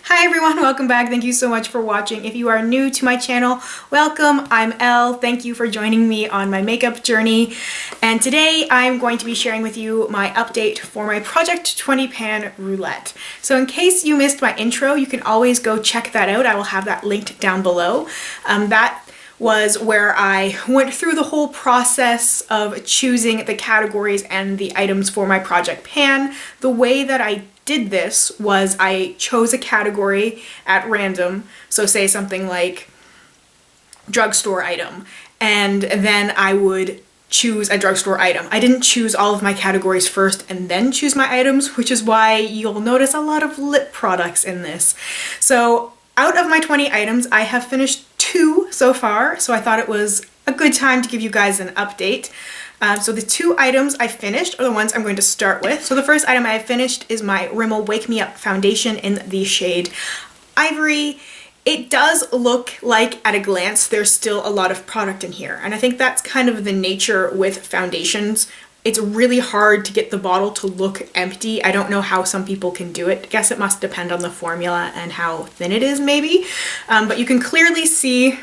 Hi everyone, welcome back. Thank you so much for watching. If you are new to my channel, welcome. I'm Elle. Thank you for joining me on my makeup journey. And today I'm going to be sharing with you my update for my Project 20 Pan Roulette. So in case you missed my intro, you can always go check that out. I will have that linked down below. That was where I went through the whole process of choosing the categories and the items for my project pan. The way that I did this was I chose a category at random, so say something like drugstore item, and then I would choose a drugstore item. I didn't choose all of my categories first and then choose my items, which is why you'll notice a lot of lip products in this. So out of my 20 items, I have finished 2 so far, so I thought it was a good time to give you guys an update. So the 2 items I finished are the ones I'm going to start with. So the first item I have finished is my Rimmel Wake Me Up foundation in the shade Ivory. It does look like at a glance there's still a lot of product in here, and I think that's kind of the nature with foundations. It's really hard to get the bottle to look empty. I don't know how some people can do it. I guess it must depend on the formula and how thin it is maybe. But you can clearly see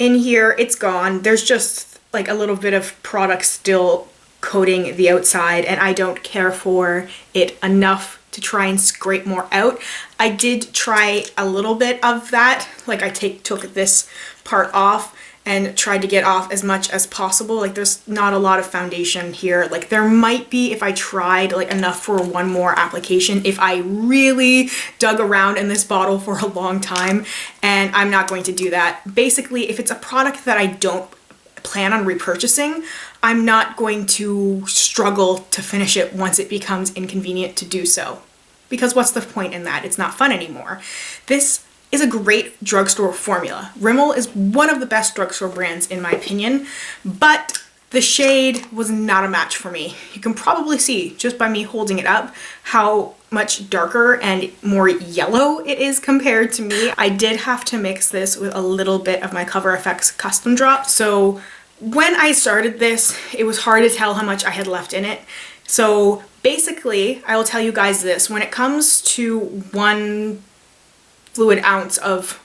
in here it's gone. There's just like a little bit of product still coating the outside, and I don't care for it enough to try and scrape more out. I did try a little bit of that, like I took this part off and tried to get off as much as possible. Like there's not a lot of foundation here. Like there might be if I tried like enough for one more application, if I really dug around in this bottle for a long time, and I'm not going to do that. Basically, if it's a product that I don't plan on repurchasing, I'm not going to struggle to finish it once it becomes inconvenient to do so. Because what's the point in that? It's not fun anymore. This is a great drugstore formula. Rimmel is one of the best drugstore brands in my opinion, but the shade was not a match for me. You can probably see just by me holding it up how much darker and more yellow it is compared to me. I did have to mix this with a little bit of my Cover FX Custom Drop. So when I started this, it was hard to tell how much I had left in it. So basically, I will tell you guys this. When it comes to 1 fluid ounce of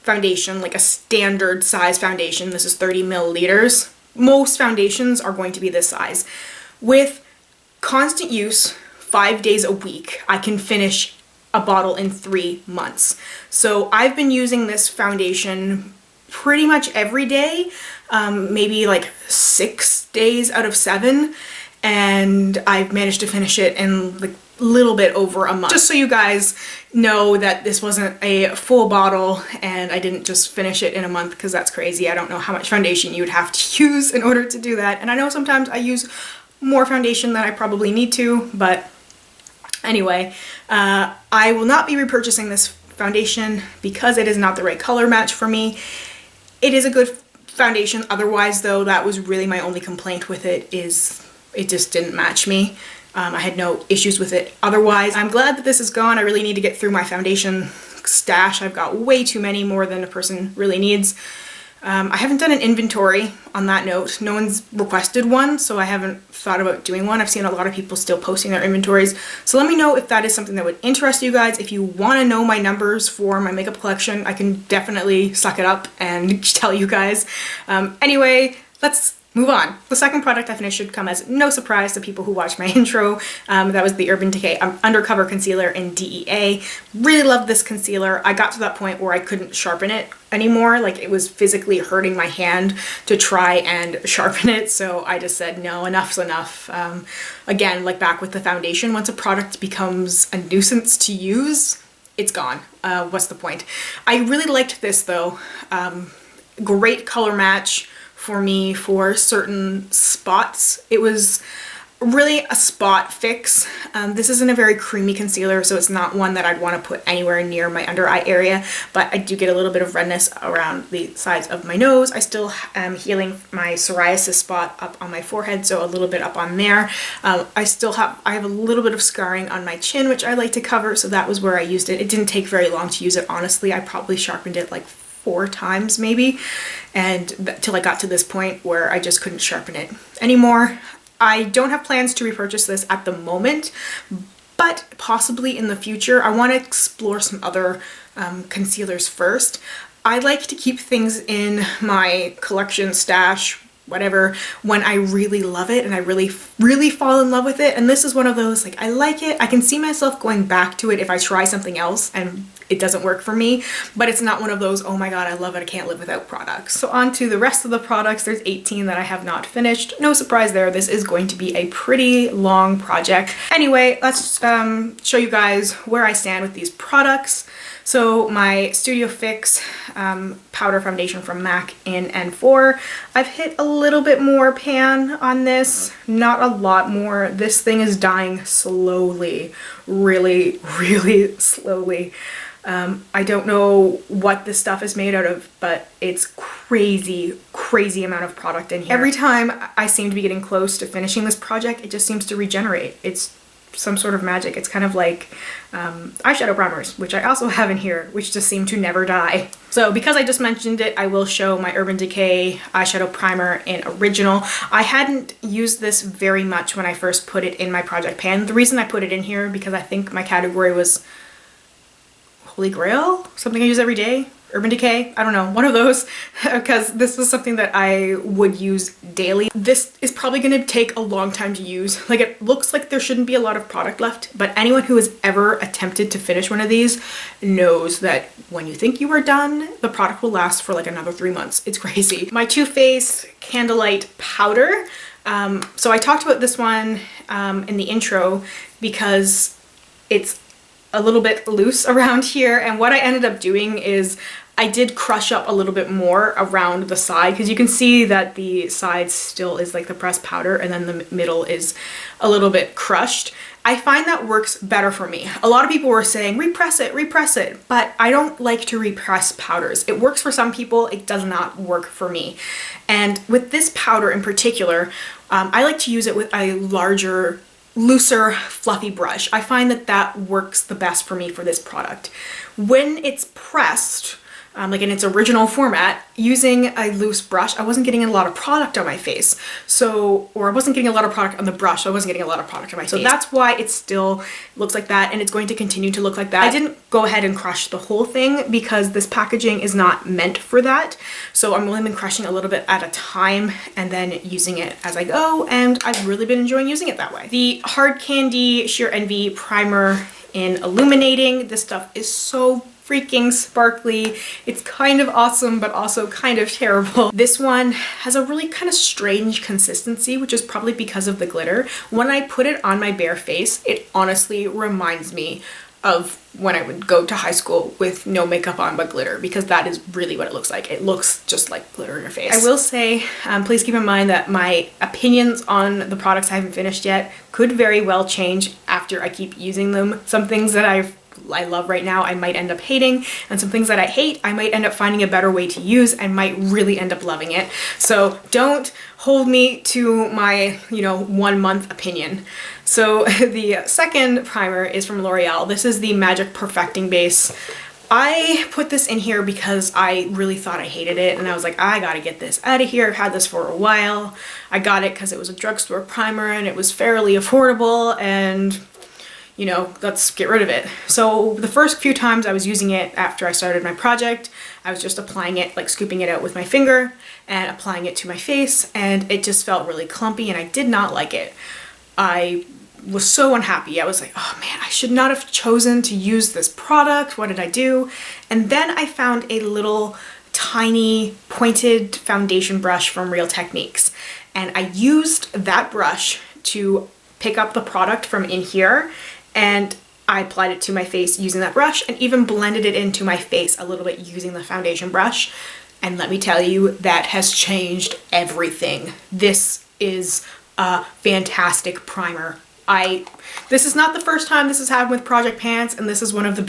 foundation, like a standard size foundation, this is 30 milliliters. Most foundations are going to be this size. With constant use, 5 days a week, I can finish a bottle in 3 months. So I've been using this foundation pretty much every day, maybe like 6 days out of 7, and I've managed to finish it in like a little bit over a month. Just so you guys know that this wasn't a full bottle and I didn't just finish it in a month, because that's crazy. I don't know how much foundation you would have to use in order to do that, and I know sometimes I use more foundation than I probably need to, but anyway, I will not be repurchasing this foundation because it is not the right color match for me. It is a good foundation otherwise though. That was really my only complaint with it, is it just didn't match me. I had no issues with it otherwise. I'm glad that this is gone. I really need to get through my foundation stash. I've got way too many, more than a person really needs. I haven't done an inventory on that note. No one's requested one, so I haven't thought about doing one. I've seen a lot of people still posting their inventories, so let me know if that is something that would interest you guys. If you want to know my numbers for my makeup collection, I can definitely suck it up and tell you guys. Anyway, let's move on. The second product I finished should come as no surprise to people who watched my intro. That was the Urban Decay Undercover Concealer in DEA. Really loved this concealer. I got to that point where I couldn't sharpen it anymore. Like it was physically hurting my hand to try and sharpen it. So I just said, no, enough's enough. Again, like back with the foundation, once a product becomes a nuisance to use, it's gone. What's the point? I really liked this though. Great color match for me for certain spots. It was really a spot fix. This isn't a very creamy concealer, so it's not one that I'd want to put anywhere near my under eye area, but I do get a little bit of redness around the sides of my nose. I still am healing my psoriasis spot up on my forehead, so a little bit up on there. I have a little bit of scarring on my chin, which I like to cover, so that was where I used it. It didn't take very long to use it, honestly. I probably sharpened it like 4 times maybe, and till I got to this point where I just couldn't sharpen it anymore. I don't have plans to repurchase this at the moment, but possibly in the future. I want to explore some other concealers first. I like to keep things in my collection stash, whatever, when I really love it and I really fall in love with it. And this is one of those, like, I like it, I can see myself going back to it if I try something else and it doesn't work for me, but it's not one of those, oh my god, I love it, I can't live without products. So on to the rest of the products. There's 18 that I have not finished. No surprise there, this is going to be a pretty long project. Anyway, let's show you guys where I stand with these products. So my Studio Fix powder foundation from MAC in N4. I've hit a little bit more pan on this, not a lot more. This thing is dying slowly, really slowly. I don't know what this stuff is made out of, but it's crazy amount of product in here. Every time I seem to be getting close to finishing this project, it just seems to regenerate. It's some sort of magic. It's kind of like eyeshadow primers, which I also have in here, which just seem to never die. So because I just mentioned it, I will show my Urban Decay eyeshadow primer in Original. I hadn't used this very much when I first put it in my project pan. The reason I put it in here because I think my category was Holy Grail, something I use every day. Urban Decay, I don't know, one of those, because this is something that I would use daily. This is probably going to take a long time to use. Like, it looks like there shouldn't be a lot of product left, but anyone who has ever attempted to finish one of these knows that when you think you are done, the product will last for like another 3 months. It's crazy. My Too Faced Candelight powder. So I talked about this one in the intro because it's a little bit loose around here, and what I ended up doing is I did crush up a little bit more around the side, because you can see that the side still is like the pressed powder and then the middle is a little bit crushed. I find that works better for me. A lot of people were saying repress it, but I don't like to repress powders. It works for some people, it does not work for me. And with this powder in particular, I like to use it with a larger, looser, fluffy brush. I find that that works the best for me for this product. When it's pressed, like in its original format, using a loose brush, I wasn't getting a lot of product on my face. Or I wasn't getting a lot of product on the brush, so I wasn't getting a lot of product on my face. So that's why it still looks like that, and it's going to continue to look like that. I didn't go ahead and crush the whole thing because this packaging is not meant for that. So I'm only been crushing a little bit at a time and then using it as I go, and I've really been enjoying using it that way. The Hard Candy Sheer Envy Primer in Illuminating. This stuff is so freaking sparkly. It's kind of awesome, but also kind of terrible. This one has a really kind of strange consistency, which is probably because of the glitter. When I put it on my bare face, it honestly reminds me of when I would go to high school with no makeup on but glitter, because that is really what it looks like. It looks just like glitter in your face. I will say, please keep in mind that my opinions on the products I haven't finished yet could very well change after I keep using them. Some things that I love right now I might end up hating, and some things that I hate I might end up finding a better way to use and might really end up loving it. So don't hold me to my 1 month opinion. So the second primer is from L'Oreal. This is the Magic Perfecting Base. I put this in here because I really thought I hated it, and I was like, I gotta get this out of here. I've had this for a while. I got it because it was a drugstore primer and it was fairly affordable, and let's get rid of it. So the first few times I was using it after I started my project, I was just applying it, like scooping it out with my finger and applying it to my face, and it just felt really clumpy and I did not like it. I was so unhappy. I was like, oh man, I should not have chosen to use this product. What did I do? And then I found a little tiny pointed foundation brush from Real Techniques, and I used that brush to pick up the product from in here, and I applied it to my face using that brush and even blended it into my face a little bit using the foundation brush. And let me tell you, that has changed everything. This is a fantastic primer. This is not the first time this has happened with Project Pants, and this is one of the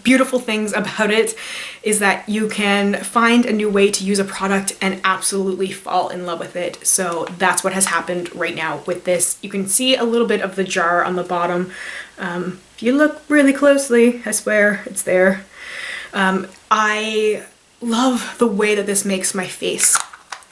beautiful things about it, is that you can find a new way to use a product and absolutely fall in love with it. So that's what has happened right now with this. You can see a little bit of the jar on the bottom. If you look really closely, I swear it's there. I love the way that this makes my face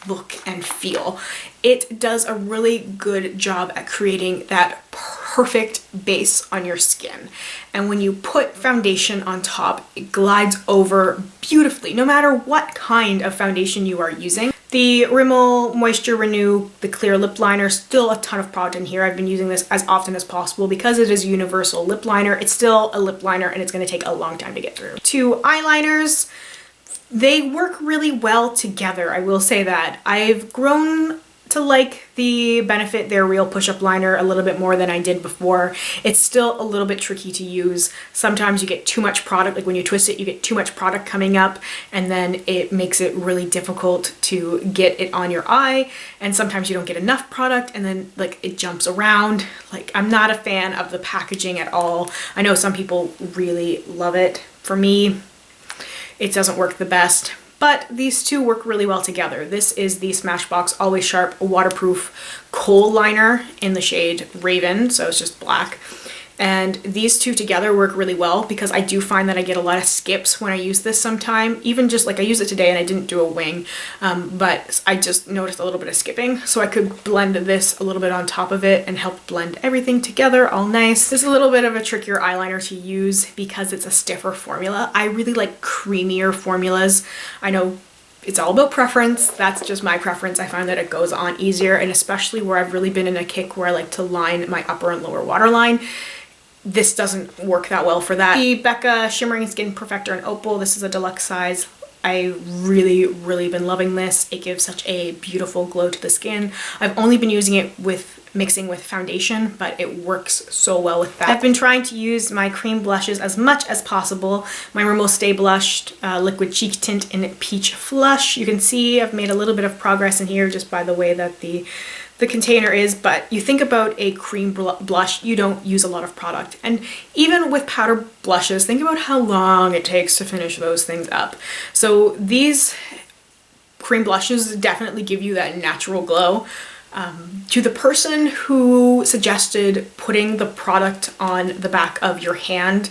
look and feel. It does a really good job at creating that perfect base on your skin. And when you put foundation on top, it glides over beautifully, no matter what kind of foundation you are using. The Rimmel Moisture Renew, the clear lip liner, still a ton of product in here. I've been using this as often as possible because it is a universal lip liner. It's still a lip liner and it's going to take a long time to get through. 2 eyeliners, they work really well together, I will say that. I've grown to like the Benefit Their Real Push-Up Liner a little bit more than I did before. It's still a little bit tricky to use. Sometimes you get too much product, like when you twist it, you get too much product coming up, and then it makes it really difficult to get it on your eye, and sometimes you don't get enough product, and then like it jumps around. Like, I'm not a fan of the packaging at all. I know some people really love it. For me, it doesn't work the best. But these two work really well together. This is the Smashbox Always Sharp Waterproof Kohl Liner in the shade Raven, so it's just black. And these two together work really well because I do find that I get a lot of skips when I use this sometime. Even just like I used it today and I didn't do a wing, but I just noticed a little bit of skipping. So I could blend this a little bit on top of it and help blend everything together all nice. This is a little bit of a trickier eyeliner to use because it's a stiffer formula. I really like creamier formulas. I know it's all about preference. That's just my preference. I find that it goes on easier, and especially where I've really been in a kick where I like to line my upper and lower waterline. This doesn't work that well for that. The Becca Shimmering Skin Perfector in Opal, this is a deluxe size. I really been loving this. It gives such a beautiful glow to the skin. I've only been using it with mixing with foundation, but it works so well with that. I've been trying to use my cream blushes as much as possible. My Rimmel Stay Blushed Liquid Cheek Tint in Peach Flush. You can see I've made a little bit of progress in here just by the way that the container is, but you think about a cream blush, you don't use a lot of product. And even with powder blushes, think about how long it takes to finish those things up. So these cream blushes definitely give you that natural glow. To the person who suggested putting the product on the back of your hand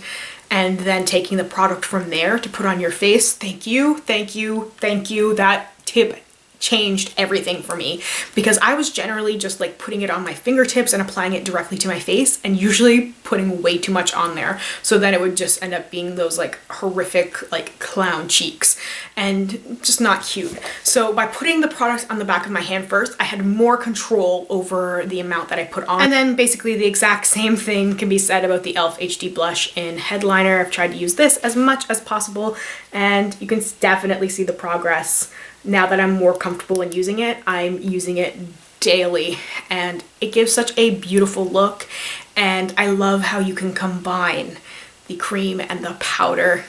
and then taking the product from there to put on your face, thank you, thank you, thank you. That tip changed everything for me because I was generally just like putting it on my fingertips and applying it directly to my face and usually putting way too much on there. So then it would just end up being those like horrific like clown cheeks and just not cute. So by putting the product on the back of my hand first, I had more control over the amount that I put on. And then basically the exact same thing can be said about the e.l.f. HD blush in Headliner. I've tried to use this as much as possible and you can definitely see the progress. Now that I'm more comfortable in using it, I'm using it daily and it gives such a beautiful look, and I love how you can combine the cream and the powder.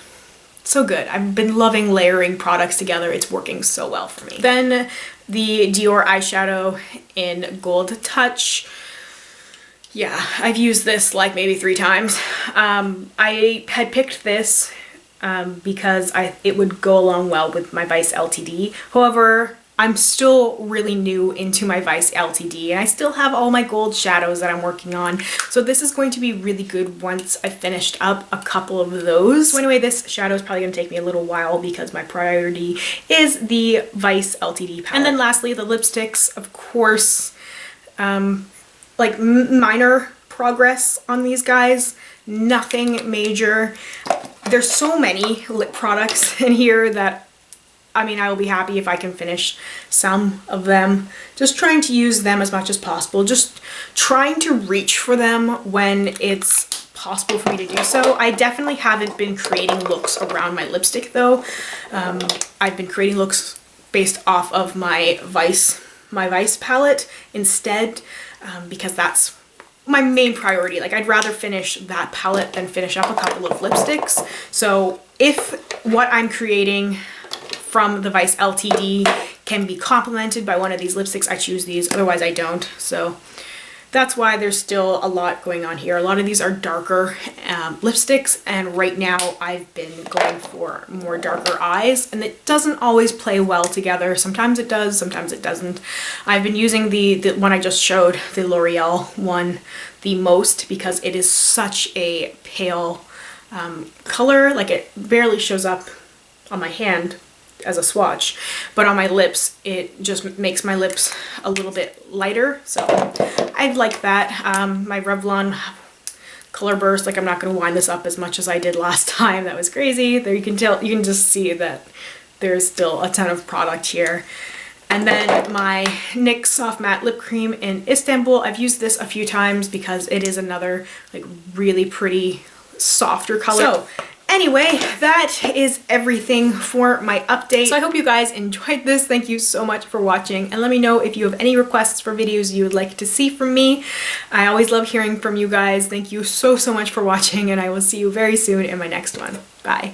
So good. I've been loving layering products together. It's working so well for me. Then the Dior eyeshadow in Gold Touch. Yeah, I've used this like maybe 3 times. I had picked this because it would go along well with my Vice LTD. However, I'm still really new into my Vice LTD and I still have all my gold shadows that I'm working on. So this is going to be really good once I've finished up a couple of those. So anyway, this shadow is probably going to take me a little while because my priority is the Vice LTD palette. And then lastly, the lipsticks, of course, like minor progress on these guys, nothing major. There's so many lip products in here that, I mean, I will be happy if I can finish some of them. Just trying to use them as much as possible. Just trying to reach for them when it's possible for me to do so. I definitely haven't been creating looks around my lipstick though. I've been creating looks based off of my Vice palette instead, because that's my main priority. Like, I'd rather finish that palette than finish up a couple of lipsticks. So if what I'm creating from the Vice LTD can be complemented by one of these lipsticks, I choose these, otherwise I don't. So that's why there's still a lot going on here. A lot of these are darker lipsticks, and right now I've been going for more darker eyes, and it doesn't always play well together. Sometimes it does, sometimes it doesn't. I've been using the one I just showed, the L'Oreal one, the most because it is such a pale color. Like, it barely shows up on my hand, as a swatch, but on my lips it just makes my lips a little bit lighter, so I like that. My Revlon Colorburst, like I'm not going to wind this up as much as I did last time. That was crazy. There you can tell, you can just see that there's still a ton of product here. And then my NYX Soft Matte Lip Cream in Istanbul. I've used this a few times because it is another like really pretty softer color. So anyway, that is everything for my update. So I hope you guys enjoyed this. Thank you so much for watching, and let me know if you have any requests for videos you would like to see from me. I always love hearing from you guys. Thank you so much for watching, and I will see you very soon in my next one. Bye.